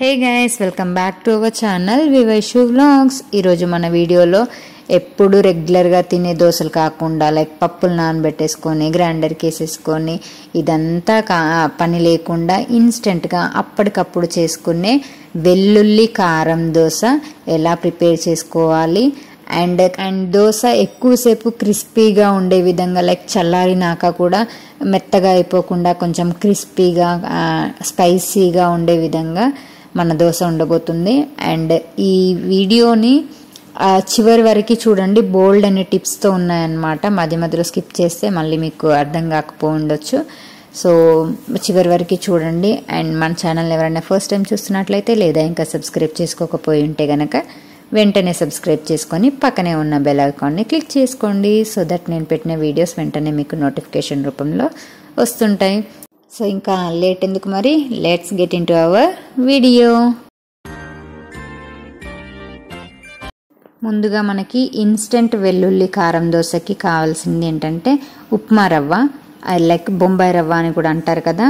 Hey guys, welcome back to our channel Vivaishu vlogs. ఈరోజు మన వీడియోలో ఎప్పుడు రెగ్యులర్గా తినే దోశలు కాకుండా లైక్ పప్పులు నానబెట్టేసుకొని గ్రైండర్కి వేసేసుకొని ఇదంతా పని లేకుండా ఇన్స్టెంట్గా అప్పటికప్పుడు చేసుకునే వెల్లుల్లి కారం దోశ ఎలా ప్రిపేర్ చేసుకోవాలి అండ్ దోశ ఎక్కువసేపు క్రిస్పీగా ఉండే విధంగా లైక్ చల్లారినాక కూడా మెత్తగా అయిపోకుండా కొంచెం క్రిస్పీగా స్పైసీగా ఉండే విధంగా మన దోశ ఉండబోతుంది. అండ్ ఈ వీడియోని చివరి వరకు చూడండి, బోల్డ్ అనే టిప్స్తో ఉన్నాయన్నమాట. మధ్య మధ్యలో స్కిప్ చేస్తే మళ్ళీ మీకు అర్థం కాకపోవచ్చు. సో చివరి వరకు చూడండి. అండ్ మన ఛానల్ ఎవరైనా ఫస్ట్ టైం చూస్తున్నట్లయితే లేదా ఇంకా సబ్స్క్రైబ్ చేసుకోకపోయి ఉంటే కనుక వెంటనే సబ్స్క్రైబ్ చేసుకొని పక్కనే ఉన్న బెల్ ఐకాన్ని క్లిక్ చేసుకోండి. సో దట్ నేను పెట్టిన వీడియోస్ వెంటనే మీకు నోటిఫికేషన్ రూపంలో వస్తుంటాయి. సో ఇంకా లేట్ ఎందుకు మరి, let's get in to our video. ముందుగా మనకి ఇన్స్టెంట్ వెల్లుల్లి కారం దోశకి కావాల్సింది ఏంటంటే ఉప్మా రవ్వ, లైక్ బొంబాయి రవ్వ అని కూడా అంటారు కదా,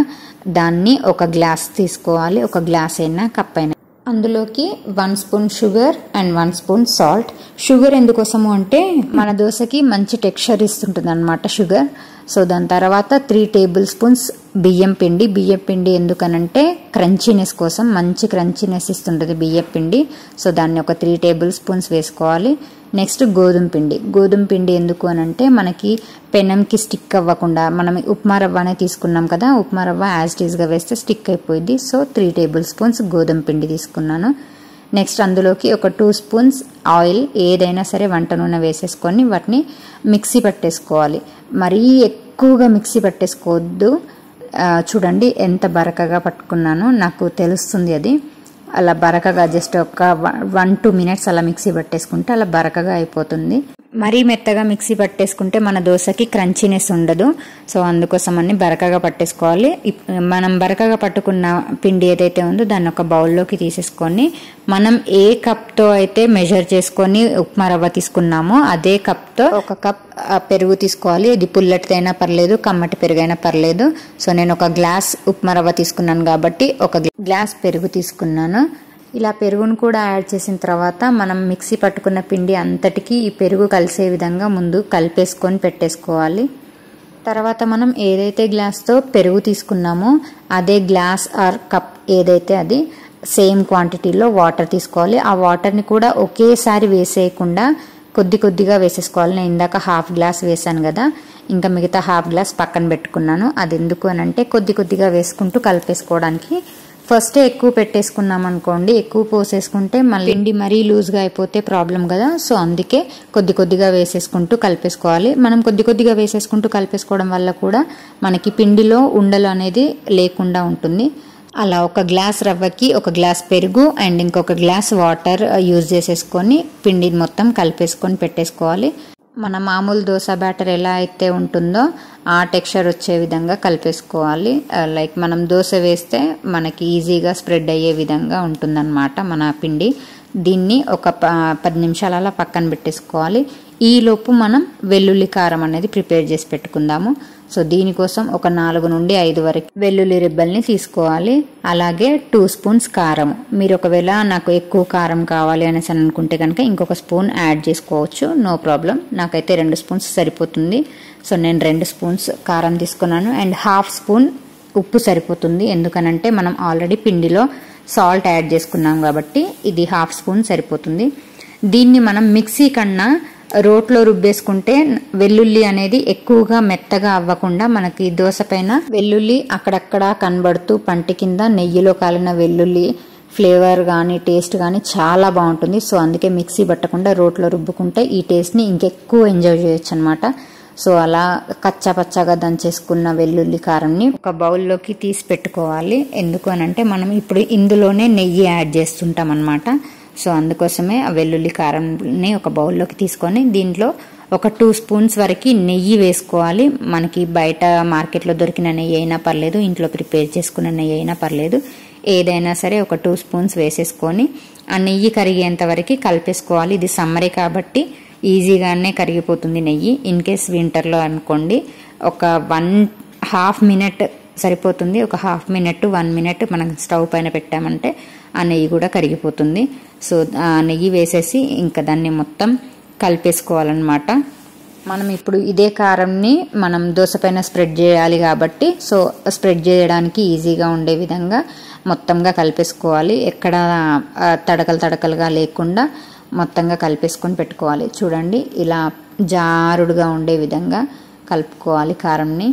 దాన్ని ఒక గ్లాస్ తీసుకోవాలి. ఒక గ్లాస్ అయినా కప్ అయినా అందులోకి 1 spoon sugar and 1 spoon salt. Sugar ఎందుకోసము అంటే మన దోశకి మంచి టెక్స్చర్ ఇస్తుంటుంది అనమాట షుగర్. సో దాని తర్వాత 3 టేబుల్ స్పూన్స్ బియ్యం పిండి. బియ్యం పిండి ఎందుకనంటే క్రంచీనెస్ కోసం, మంచి క్రంచీనెస్ ఇస్తుంటుంది బియ్యం పిండి. సో దాన్ని ఒక 3 టేబుల్ స్పూన్స్ వేసుకోవాలి. నెక్స్ట్ గోధుమ పిండి. గోధుమ పిండి ఎందుకు అనంటే మనకి పెనంకి స్టిక్ అవ్వకుండా, మనం ఉప్మా రవ్వనే తీసుకున్నాం కదా, ఉప్మా రవ్వ యాజ్ ఇట్ ఈస్గా వేస్తే స్టిక్ అయిపోయింది. సో 3 టేబుల్ స్పూన్స్ గోధుమ పిండి తీసుకున్నాను. నెక్స్ట్ అందులోకి ఒక 2 స్పూన్స్ ఆయిల్, ఏదైనా సరే వంట నూనె వేసేసుకొని వాటిని మిక్సీ పట్టేసుకోవాలి. మరీ ఎక్కువగా మిక్సీ పట్టేసుకోవద్దు. చూడండి ఎంత బరకగా పట్టుకున్నానో నాకు తెలుస్తుంది. అది అలా బరకగా జస్ట్ ఒక 1-2 మినిట్స్ అలా మిక్సీ పట్టేసుకుంటే అలా బరకగా అయిపోతుంది. మరీ మెత్తగా మిక్సీ పట్టేసుకుంటే మన దోశకి క్రంచీనెస్ ఉండదు. సో అందుకోసమని బరకగా పట్టేసుకోవాలి. మనం బరకగా పట్టుకున్న పిండి ఏదైతే ఉందో దాన్ని ఒక బౌల్లోకి తీసేసుకొని మనం ఏ కప్తో అయితే మెజర్ చేసుకొని ఉప్మా రవ్వ తీసుకున్నామో అదే కప్తో 1 కప్ పెరుగు తీసుకోవాలి. ఇది పుల్లటిదైనా పర్లేదు, కమ్మటి పెరుగైనా పర్లేదు. సో నేను ఒక గ్లాస్ ఉప్మా రవ్వ తీసుకున్నాను కాబట్టి 1 గ్లాస్ పెరుగు తీసుకున్నాను. ఇలా పెరుగును కూడా యాడ్ చేసిన తర్వాత మనం మిక్సీ పట్టుకున్న పిండి అంతటికి ఈ పెరుగు కలిసే విధంగా ముందు కలిపేసుకొని పెట్టేసుకోవాలి. తర్వాత మనం ఏదైతే గ్లాస్తో పెరుగు తీసుకున్నామో అదే గ్లాస్ ఆర్ కప్ ఏదైతే అది సేమ్ క్వాంటిటీలో వాటర్ తీసుకోవాలి. ఆ వాటర్ని కూడా ఒకేసారి వేసేయకుండా కొద్ది కొద్దిగా వేసేసుకోవాలి. నేను ఇందాక 1/2 గ్లాస్ వేసాను కదా, ఇంకా మిగతా 1/2 గ్లాస్ పక్కన పెట్టుకున్నాను. అది ఎందుకు అని అంటే కొద్ది కొద్దిగా వేసుకుంటూ కలిపేసుకోవడానికి. ఫస్ట్ ఎక్కువ పెట్టేసుకున్నాం అనుకోండి, ఎక్కువ పోసేసుకుంటే మళ్ళీ పిండి మరీ లూజ్గా అయిపోతే ప్రాబ్లం కదా. సో అందుకే కొద్ది కొద్దిగా వేసేసుకుంటూ కలిపేసుకోవాలి. మనం కొద్ది కొద్దిగా వేసేసుకుంటూ కలిపేసుకోవడం వల్ల కూడా మనకి పిండిలో ఉండలు అనేది లేకుండా ఉంటుంది. అలా 1 గ్లాస్ రవ్వకి 1 గ్లాస్ పెరుగు అండ్ ఇంకొక గ్లాస్ వాటర్ యూజ్ చేసేసుకొని పిండి మొత్తం కలిపేసుకొని పెట్టేసుకోవాలి. మన మామూలు దోశ బ్యాటర్ ఎలా అయితే ఉంటుందో ఆ టెక్స్చర్ వచ్చే విధంగా కలిపేసుకోవాలి. లైక్ మనం దోశ వేస్తే మనకి ఈజీగా స్ప్రెడ్ అయ్యే విధంగా ఉంటుందన్నమాట మన పిండి. దీన్ని ఒక 10 నిమిషాలు అలా పక్కన పెట్టేసుకోవాలి. ఈలోపు మనం వెల్లుల్లి కారం అనేది ప్రిపేర్ చేసి పెట్టుకుందాము. సో దీనికోసం ఒక 4 నుండి 5 వరకు వెల్లుల్లి రిబ్బల్ని తీసుకోవాలి. అలాగే 2 స్పూన్స్ కారం. మీరు ఒకవేళ నాకు ఎక్కువ కారం కావాలి అనేసి అనుకుంటే కనుక ఇంకొక స్పూన్ యాడ్ చేసుకోవచ్చు, నో ప్రాబ్లం. నాకైతే 2 స్పూన్స్ సరిపోతుంది. సో నేను 2 స్పూన్స్ కారం తీసుకున్నాను. అండ్ 1/2 స్పూన్ ఉప్పు సరిపోతుంది. ఎందుకనంటే మనం ఆల్రెడీ పిండిలో సాల్ట్ యాడ్ చేసుకున్నాం కాబట్టి ఇది 1/2 స్పూన్ సరిపోతుంది. దీన్ని మనం మిక్సీ కన్నా రోట్లో రుబ్బేసుకుంటే వెల్లుల్లి అనేది ఎక్కువగా మెత్తగా అవ్వకుండా మనకి దోశ పైన వెల్లుల్లి అక్కడక్కడ కనబడుతూ పంటి కింద నెయ్యిలో కాలిన వెల్లుల్లి ఫ్లేవర్ కానీ టేస్ట్ కానీ చాలా బాగుంటుంది. సో అందుకే మిక్సీ పట్టకుండా రోట్లో రుబ్బుకుంటే ఈ టేస్ట్ని ఇంకెక్కువ ఎంజాయ్ చేయొచ్చు అనమాట. సో అలా కచ్చా పచ్చాగా దంచేసుకున్న వెల్లుల్లి కారంని ఒక బౌల్లోకి తీసి పెట్టుకోవాలి. ఎందుకు అనంటే మనం ఇప్పుడు ఇందులోనే నెయ్యి యాడ్ చేస్తుంటాం అనమాట. సో అందుకోసమే ఆ వెల్లుల్లి కారంని ఒక బౌల్లోకి తీసుకొని దీంట్లో ఒక 2 స్పూన్స్ వరకు నెయ్యి వేసుకోవాలి. మనకి బయట మార్కెట్లో దొరికిన నెయ్యి అయినా పర్లేదు, ఇంట్లో ప్రిపేర్ చేసుకున్న నెయ్యి అయినా పర్లేదు, ఏదైనా సరే ఒక 2 స్పూన్స్ వేసేసుకొని ఆ నెయ్యి కరిగేంత వరకు కలిపేసుకోవాలి. ఇది సమ్మరే కాబట్టి ఈజీగానే కరిగిపోతుంది నెయ్యి. ఇన్ కేస్ వింటర్లో అనుకోండి ఒక 1.5 మినిట్ సరిపోతుంది. ఒక హాఫ్ మినిట్ 1 మినిట్ మనం స్టవ్ పైన పెట్టామంటే ఆ నెయ్యి కూడా కరిగిపోతుంది. సో ఆ నెయ్యి వేసేసి ఇంకా దాన్ని మొత్తం కలిపేసుకోవాలన్నమాట. మనం ఇప్పుడు ఇదే కారంని మనం దోశ పైన స్ప్రెడ్ చేయాలి కాబట్టి సో స్ప్రెడ్ చేయడానికి ఈజీగా ఉండే విధంగా మొత్తంగా కలిపేసుకోవాలి. ఎక్కడ తడకలుగా లేకుండా మొత్తంగా కలిపేసుకొని పెట్టుకోవాలి. చూడండి ఇలా జారుడుగా ఉండే విధంగా కలుపుకోవాలి కారంని.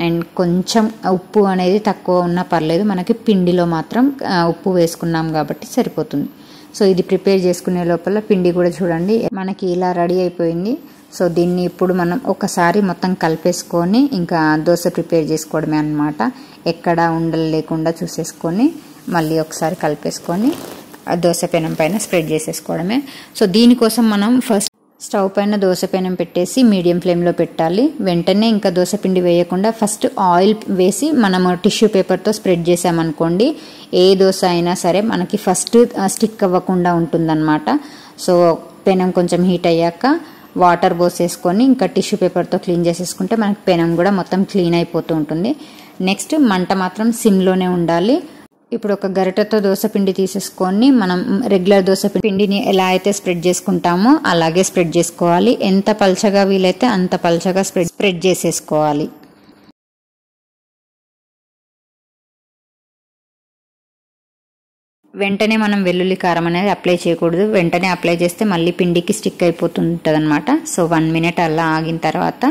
అండ్ కొంచెం ఉప్పు అనేది తక్కువ ఉన్నా పర్లేదు, మనకి పిండిలో మాత్రం ఉప్పు వేసుకున్నాం కాబట్టి సరిపోతుంది. సో ఇది ప్రిపేర్ చేసుకునే లోపల పిండి కూడా చూడండి మనకి ఇలా రెడీ అయిపోయింది. సో దీన్ని ఇప్పుడు మనం ఒకసారి మొత్తం కలిపేసుకొని ఇంకా దోశ ప్రిపేర్ చేసుకోవడమే అన్నమాట. ఎక్కడ ఉండలు లేకుండా చూసేసుకొని మళ్ళీ ఒకసారి కలిపేసుకొని దోశ పెనం పైన స్ప్రెడ్ చేసేసుకోవడమే. సో దీనికోసం మనం ఫస్ట్ స్టవ్ పైన దోశ పెనం పెట్టేసి మీడియం ఫ్లేమ్లో పెట్టాలి. వెంటనే ఇంకా దోశ పిండి వేయకుండా ఫస్ట్ ఆయిల్ వేసి మనము టిష్యూ పేపర్తో స్ప్రెడ్ చేసామనుకోండి ఏ దోశ అయినా సరే మనకి ఫస్ట్ స్టిక్ అవ్వకుండా ఉంటుందన్నమాట. సో పెనం కొంచెం హీట్ అయ్యాక వాటర్ పోసేసుకొని ఇంకా టిష్యూ పేపర్తో క్లీన్ చేసేసుకుంటే మనకి పెనం కూడా మొత్తం క్లీన్ అయిపోతూ ఉంటుంది. నెక్స్ట్ మంట మాత్రం సిమ్లోనే ఉండాలి. ఇప్పుడు ఒక గరిటెతో దోశ పిండి తీసేసుకొని మనం రెగ్యులర్ దోశ పిండిని ఎలా అయితే స్ప్రెడ్ చేసుకుంటామో అలాగే స్ప్రెడ్ చేసుకోవాలి. ఎంత పల్చగా వీలైతే అంత పల్చగా స్ప్రెడ్ చేసేసుకోవాలి. వెంటనే మనం వెల్లుల్లి కారం అనేది అప్లై చేయకూడదు. వెంటనే అప్లై చేస్తే మళ్ళీ పిండికి స్టిక్ అయిపోతుంటుంది అనమాట. సో 1 మినిట్ అలా ఆగిన తర్వాత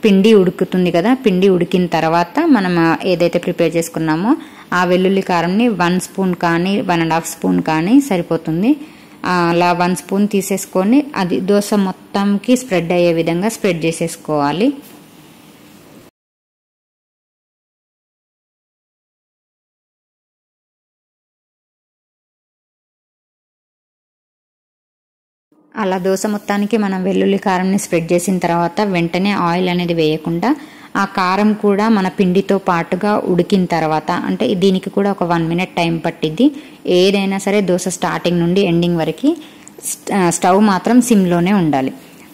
పిండి ఉడుకుతుంది కదా, పిండి ఉడికిన తర్వాత మనం ఏదైతే ప్రిపేర్ చేసుకున్నామో ఆ వెల్లుల్లి కారంని 1 స్పూన్ కానీ 1.5 స్పూన్ కానీ సరిపోతుంది. అలా 1 స్పూన్ తీసేసుకొని అది దోశ మొత్తంకి స్ప్రెడ్ అయ్యే విధంగా స్ప్రెడ్ చేసేసుకోవాలి. అలా దోశ మొత్తానికి మనం వెల్లుల్లి కారంని స్ప్రెడ్ చేసిన తర్వాత వెంటనే ఆయిల్ అనేది వేయకుండా ఆ కారం కూడా మన పిండితో పాటుగా ఉడికిన తర్వాత, అంటే దీనికి కూడా ఒక 1 మినిట్ టైం పట్టిద్ది. ఏదైనా సరే దోశ స్టార్టింగ్ నుండి ఎండింగ్ వరకు స్టవ్ మాత్రం సిమ్లోనే ఉండాలి.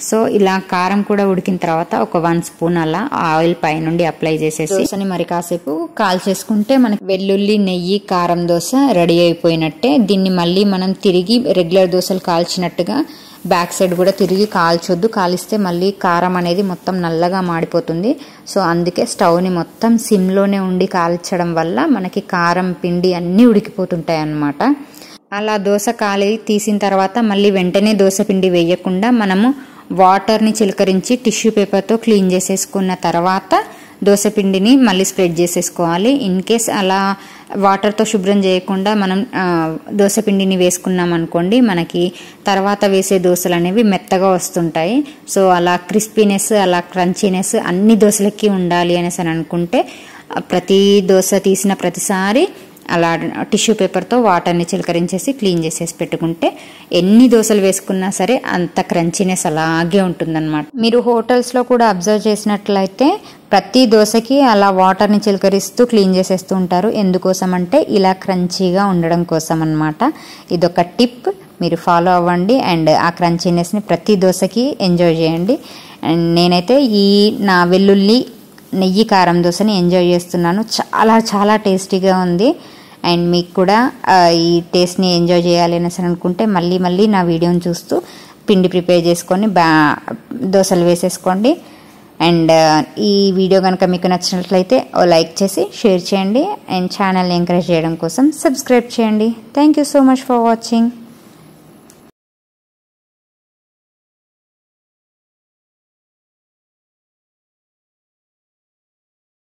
సో ఇలా కారం కూడా ఉడికిన తర్వాత ఒక 1 స్పూన్ అలా ఆయిల్ పై నుండి అప్లై చేసేసి దోశని మరి కాసేపు కాల్ చేసుకుంటే మనకి వెల్లుల్లి నెయ్యి కారం దోశ రెడీ అయిపోయినట్టే. దీన్ని మళ్ళీ మనం తిరిగి రెగ్యులర్ దోశలు కాల్చినట్టుగా బ్యాక్ సైడ్ కూడా తిరిగి కాల్చొద్దు. కాలిస్తే మళ్ళీ కారం అనేది మొత్తం నల్లగా మాడిపోతుంది. సో అందుకే స్టవ్ని మొత్తం సిమ్లోనే ఉండి కాల్చడం వల్ల మనకి కారం పిండి అన్నీ ఉడికిపోతుంటాయి అన్నమాట. అలా దోశ కాలి తీసిన తర్వాత మళ్ళీ వెంటనే దోశ పిండి వేయకుండా మనము వాటర్ని చిలకరించి టిష్యూ పేపర్తో క్లీన్ చేసేసుకున్న తర్వాత దోశ పిండిని మళ్ళీ స్ప్రెడ్ చేసేసుకోవాలి. ఇన్ కేస్ అలా వాటర్తో శుభ్రం చేయకుండా మనం దోశ పిండిని వేసుకున్నాం అనుకోండి మనకి తర్వాత వేసే దోశలు అనేవి మెత్తగా వస్తుంటాయి. సో అలా క్రిస్పీనెస్ అలా క్రంచీనెస్ అన్ని దోశలకి ఉండాలి అనేసి అనుకుంటే ప్రతి దోశ తీసిన ప్రతిసారి అలా టిష్యూ పేపర్తో వాటర్ని చిలకరించేసి క్లీన్ చేసేసి పెట్టుకుంటే ఎన్ని దోశలు వేసుకున్నా సరే అంత క్రంచీనెస్ అలాగే ఉంటుందన్నమాట. మీరు హోటల్స్లో కూడా అబ్జర్వ్ చేసినట్లయితే ప్రతి దోశకి అలా వాటర్ని చిలకరిస్తూ క్లీన్ చేసేస్తూ ఉంటారు. ఎందుకోసం అంటే ఇలా క్రంచీగా ఉండడం కోసం అన్నమాట. ఇదొక టిప్, మీరు ఫాలో అవ్వండి అండ్ ఆ క్రంచీనెస్ని ప్రతి దోశకి ఎంజాయ్ చేయండి. అండ్ నేనైతే ఈ నా వెల్లుల్లి నెయ్యి కారం దోశని ఎంజాయ్ చేస్తున్నాను. చాలా చాలా టేస్టీగా ఉంది. అండ్ మీకు కూడా ఈ టేస్ట్ని ఎంజాయ్ చేయాలి అనేసి అనుకుంటే మళ్ళీ నా వీడియోని చూస్తూ పిండి ప్రిపేర్ చేసుకొని దోశలు వేసేసుకోండి. అండ్ ఈ వీడియో కనుక మీకు నచ్చినట్లయితే లైక్ చేసి షేర్ చేయండి అండ్ ఛానల్ని ఎంకరేజ్ చేయడం కోసం సబ్స్క్రైబ్ చేయండి. Thank you so much for watching.